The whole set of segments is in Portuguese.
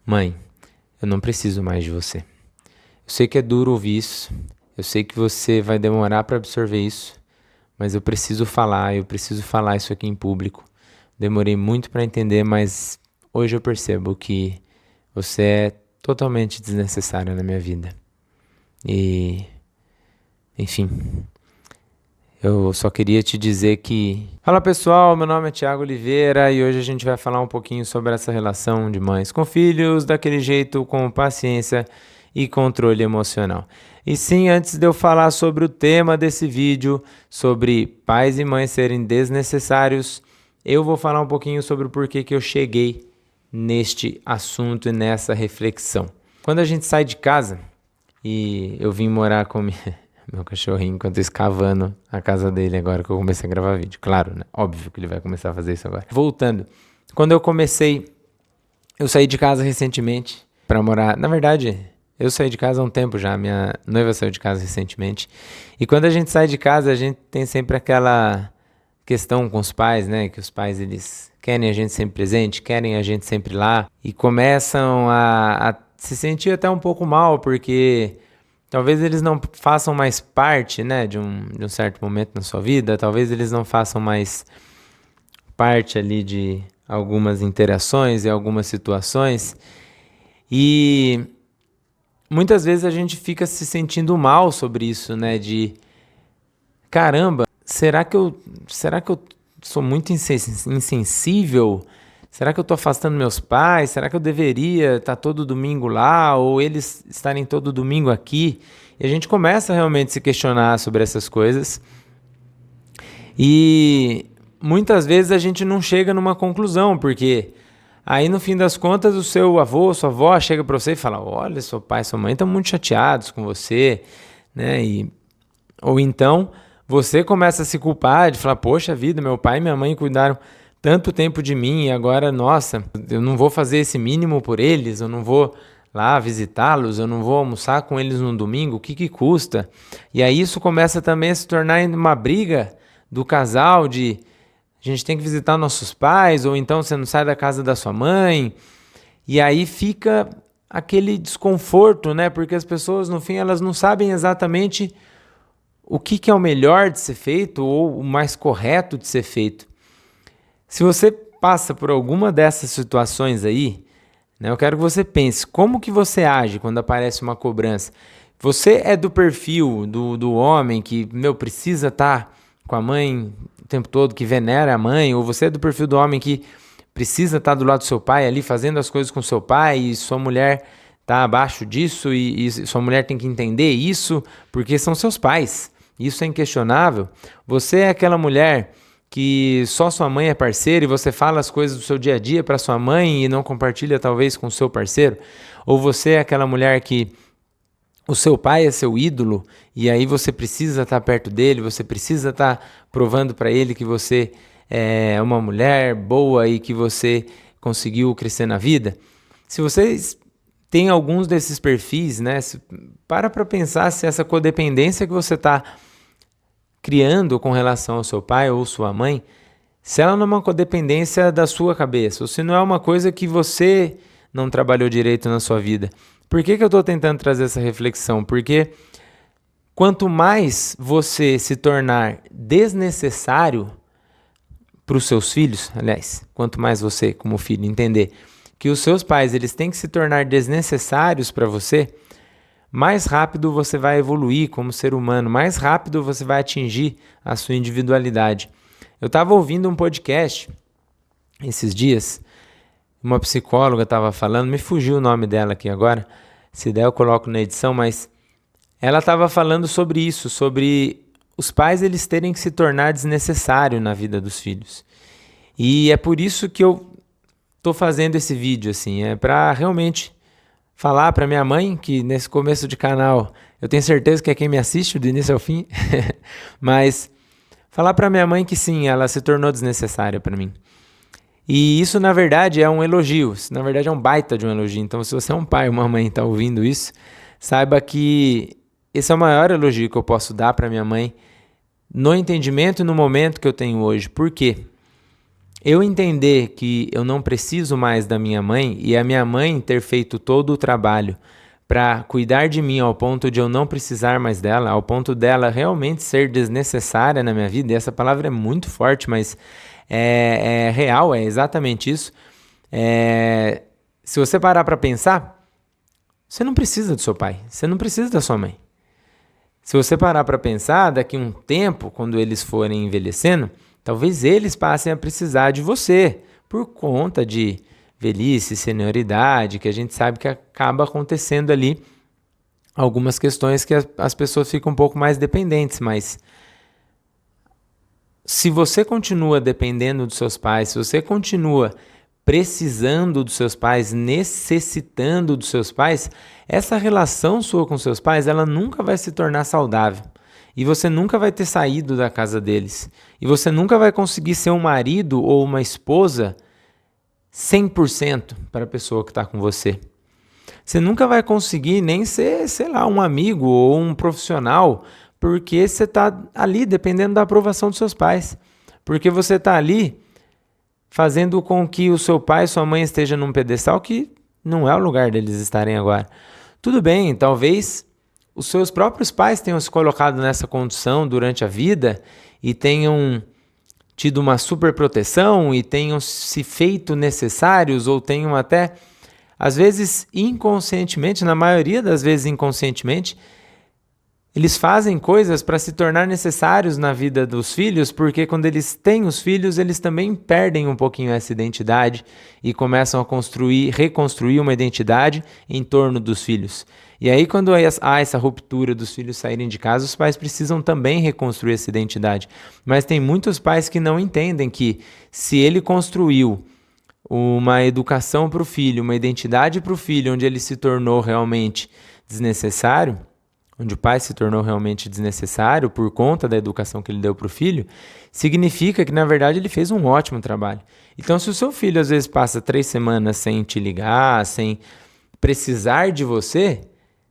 Mãe, eu não preciso mais de você. Eu sei que é duro ouvir isso, eu sei que você vai demorar para absorver isso, mas eu preciso falar isso aqui em público. Demorei muito para entender, mas hoje eu percebo que você é totalmente desnecessária na minha vida. E, enfim, eu só queria te dizer que... Fala pessoal, meu nome é Thiago Oliveira e hoje a gente vai falar um pouquinho sobre essa relação de mães com filhos, daquele jeito, com paciência e controle emocional. E sim, antes de eu falar sobre o tema desse vídeo, sobre pais e mães serem desnecessários, eu vou falar um pouquinho sobre o porquê que eu cheguei neste assunto e nessa reflexão. Quando a gente sai de casa, e eu vim morar com meu cachorrinho enquanto eu escavando a casa dele agora que eu comecei a gravar vídeo. Claro, né? Óbvio que ele vai começar a fazer isso agora. Voltando, quando eu saí de casa recentemente para morar. Na verdade, eu saí de casa há um tempo já, minha noiva saiu de casa recentemente. E quando a gente sai de casa, a gente tem sempre aquela questão com os pais, né? Que os pais, eles querem a gente sempre presente, querem a gente sempre lá. E começam a se sentir até um pouco mal, porque talvez eles não façam mais parte, né? De um certo momento na sua vida. Talvez eles não façam mais parte ali de algumas interações e algumas situações. E muitas vezes a gente fica se sentindo mal sobre isso, né? De caramba, será que eu sou muito insensível? Será que eu estou afastando meus pais? Será que eu deveria estar todo domingo lá ou eles estarem todo domingo aqui? E a gente começa realmente a se questionar sobre essas coisas. E muitas vezes a gente não chega numa conclusão, porque aí no fim das contas o seu avô, sua avó chega para você e fala: olha, seu pai e sua mãe estão muito chateados com você, né? Ou então você começa a se culpar de falar: poxa vida, meu pai e minha mãe cuidaram tanto tempo de mim e agora, nossa, eu não vou fazer esse mínimo por eles, eu não vou lá visitá-los, eu não vou almoçar com eles no domingo, o que custa? E aí isso começa também a se tornar uma briga do casal de a gente tem que visitar nossos pais, ou então você não sai da casa da sua mãe, e aí fica aquele desconforto, né? Porque as pessoas, no fim, elas não sabem exatamente o que é o melhor de ser feito ou o mais correto de ser feito. Se você passa por alguma dessas situações aí, né, eu quero que você pense, como que você age quando aparece uma cobrança? Você é do perfil do homem que, precisa estar com a mãe o tempo todo, que venera a mãe, ou você é do perfil do homem que precisa estar do lado do seu pai ali, fazendo as coisas com seu pai, e sua mulher está abaixo disso, e sua mulher tem que entender isso, porque são seus pais. Isso é inquestionável. Você é aquela mulher que só sua mãe é parceira e você fala as coisas do seu dia a dia para sua mãe e não compartilha talvez com o seu parceiro? Ou você é aquela mulher que o seu pai é seu ídolo e aí você precisa estar perto dele, você precisa estar provando para ele que você é uma mulher boa e que você conseguiu crescer na vida? Se vocês têm alguns desses perfis, né, para pensar se essa codependência que você está criando com relação ao seu pai ou sua mãe, se ela não é uma codependência da sua cabeça, ou se não é uma coisa que você não trabalhou direito na sua vida. Por que eu estou tentando trazer essa reflexão? Porque quanto mais você se tornar desnecessário para os seus filhos, aliás, quanto mais você, como filho, entender que os seus pais eles têm que se tornar desnecessários para você, mais rápido você vai evoluir como ser humano, mais rápido você vai atingir a sua individualidade. Eu estava ouvindo um podcast esses dias, uma psicóloga estava falando, me fugiu o nome dela aqui agora, se der eu coloco na edição, mas ela estava falando sobre isso, sobre os pais eles terem que se tornar desnecessários na vida dos filhos. E é por isso que eu estou fazendo esse vídeo, assim, é para realmente falar para minha mãe, que nesse começo de canal eu tenho certeza que é quem me assiste do início ao fim, mas falar para minha mãe que sim, ela se tornou desnecessária para mim. E isso na verdade é um elogio, isso, na verdade é um baita de um elogio. Então se você é um pai ou uma mãe e está ouvindo isso, saiba que esse é o maior elogio que eu posso dar para minha mãe no entendimento e no momento que eu tenho hoje. Por quê? eu entender que eu não preciso mais da minha mãe e a minha mãe ter feito todo o trabalho para cuidar de mim ao ponto de eu não precisar mais dela, ao ponto dela realmente ser desnecessária na minha vida, e essa palavra é muito forte, mas é real, é exatamente isso. Se você parar para pensar, você não precisa do seu pai, você não precisa da sua mãe. Se você parar para pensar, daqui a um tempo, quando eles forem envelhecendo, talvez eles passem a precisar de você, por conta de velhice, senioridade, que a gente sabe que acaba acontecendo ali algumas questões que as pessoas ficam um pouco mais dependentes, mas se você continua dependendo dos seus pais, se você continua precisando dos seus pais, necessitando dos seus pais, essa relação sua com seus pais, ela nunca vai se tornar saudável. E você nunca vai ter saído da casa deles. E você nunca vai conseguir ser um marido ou uma esposa 100% para a pessoa que está com você. Você nunca vai conseguir nem ser, sei lá, um amigo ou um profissional, porque você está ali dependendo da aprovação dos seus pais. Porque você está ali fazendo com que o seu pai e sua mãe estejam num pedestal que não é o lugar deles estarem agora. Tudo bem, talvez os seus próprios pais tenham se colocado nessa condição durante a vida e tenham tido uma super proteção e tenham se feito necessários ou tenham até, às vezes inconscientemente, na maioria das vezes inconscientemente, eles fazem coisas para se tornar necessários na vida dos filhos, porque quando eles têm os filhos, eles também perdem um pouquinho essa identidade e começam a reconstruir uma identidade em torno dos filhos. E aí, quando há essa ruptura dos filhos saírem de casa, os pais precisam também reconstruir essa identidade. Mas tem muitos pais que não entendem que se ele construiu uma educação para o filho, uma identidade para o filho, onde ele se tornou realmente desnecessário, onde o pai se tornou realmente desnecessário por conta da educação que ele deu para o filho, significa que, na verdade, ele fez um ótimo trabalho. Então, se o seu filho, às vezes, passa 3 semanas sem te ligar, sem precisar de você,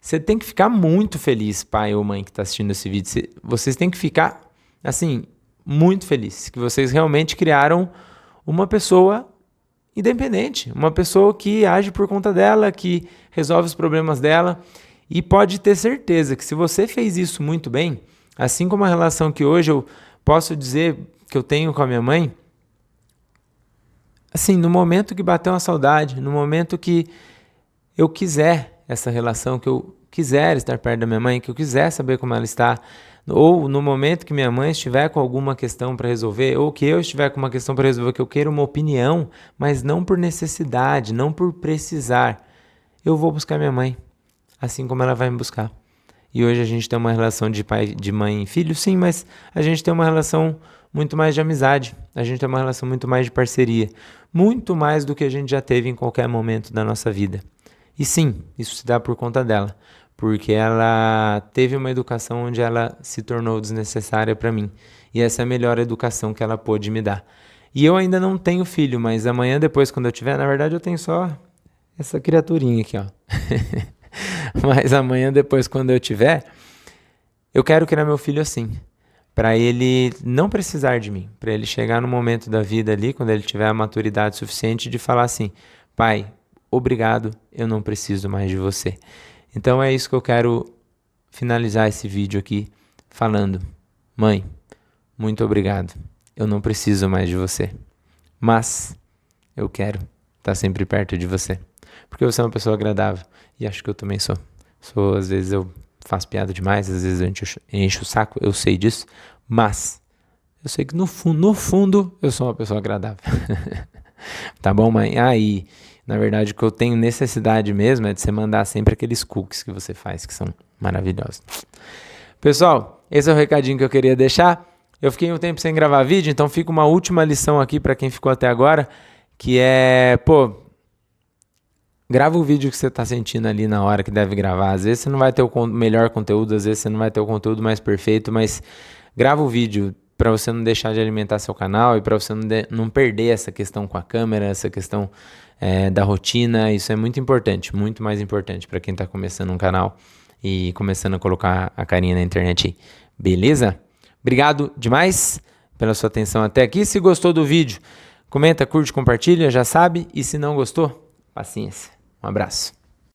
você tem que ficar muito feliz, pai ou mãe que está assistindo esse vídeo. Vocês têm que ficar, assim, muito felizes, que vocês realmente criaram uma pessoa independente, uma pessoa que age por conta dela, que resolve os problemas dela. E pode ter certeza que se você fez isso muito bem, assim como a relação que hoje eu posso dizer que eu tenho com a minha mãe, assim, no momento que bateu uma saudade, no momento que eu quiser essa relação, que eu quiser estar perto da minha mãe, que eu quiser saber como ela está, ou no momento que minha mãe estiver com alguma questão para resolver, ou que eu estiver com uma questão para resolver, que eu queira uma opinião, mas não por necessidade, não por precisar, eu vou buscar minha mãe. Assim como ela vai me buscar. E hoje a gente tem uma relação de pai, de mãe e filho, sim, mas a gente tem uma relação muito mais de amizade, a gente tem uma relação muito mais de parceria, muito mais do que a gente já teve em qualquer momento da nossa vida. E sim, isso se dá por conta dela, porque ela teve uma educação onde ela se tornou desnecessária para mim, e essa é a melhor educação que ela pôde me dar. E eu ainda não tenho filho, mas amanhã depois, quando eu tiver, na verdade eu tenho só essa criaturinha aqui, ó. Mas amanhã depois, quando eu tiver, eu quero criar meu filho assim, para ele não precisar de mim, para ele chegar no momento da vida ali, quando ele tiver a maturidade suficiente de falar assim, pai, obrigado, eu não preciso mais de você. Então é isso que eu quero finalizar esse vídeo aqui falando, mãe, muito obrigado, eu não preciso mais de você, mas eu quero estar sempre perto de você, porque você é uma pessoa agradável. E acho que eu também sou. Às vezes eu faço piada demais, às vezes eu encho o saco, eu sei disso. Mas eu sei que no fundo, eu sou uma pessoa agradável. Tá bom, mãe? Aí, na verdade, o que eu tenho necessidade mesmo é de você mandar sempre aqueles cookies que você faz, que são maravilhosos. Pessoal, esse é o recadinho que eu queria deixar. Eu fiquei um tempo sem gravar vídeo, então fica uma última lição aqui para quem ficou até agora, que é, grava o vídeo que você está sentindo ali na hora que deve gravar. Às vezes você não vai ter o melhor conteúdo, às vezes você não vai ter o conteúdo mais perfeito, mas grava o vídeo para você não deixar de alimentar seu canal e para você não perder essa questão com a câmera, essa questão da rotina. Isso é muito importante, muito mais importante para quem está começando um canal e começando a colocar a carinha na internet aí. Beleza? Obrigado demais pela sua atenção até aqui. Se gostou do vídeo, Comenta, curte, compartilha, já sabe. E se não gostou, paciência. Um abraço.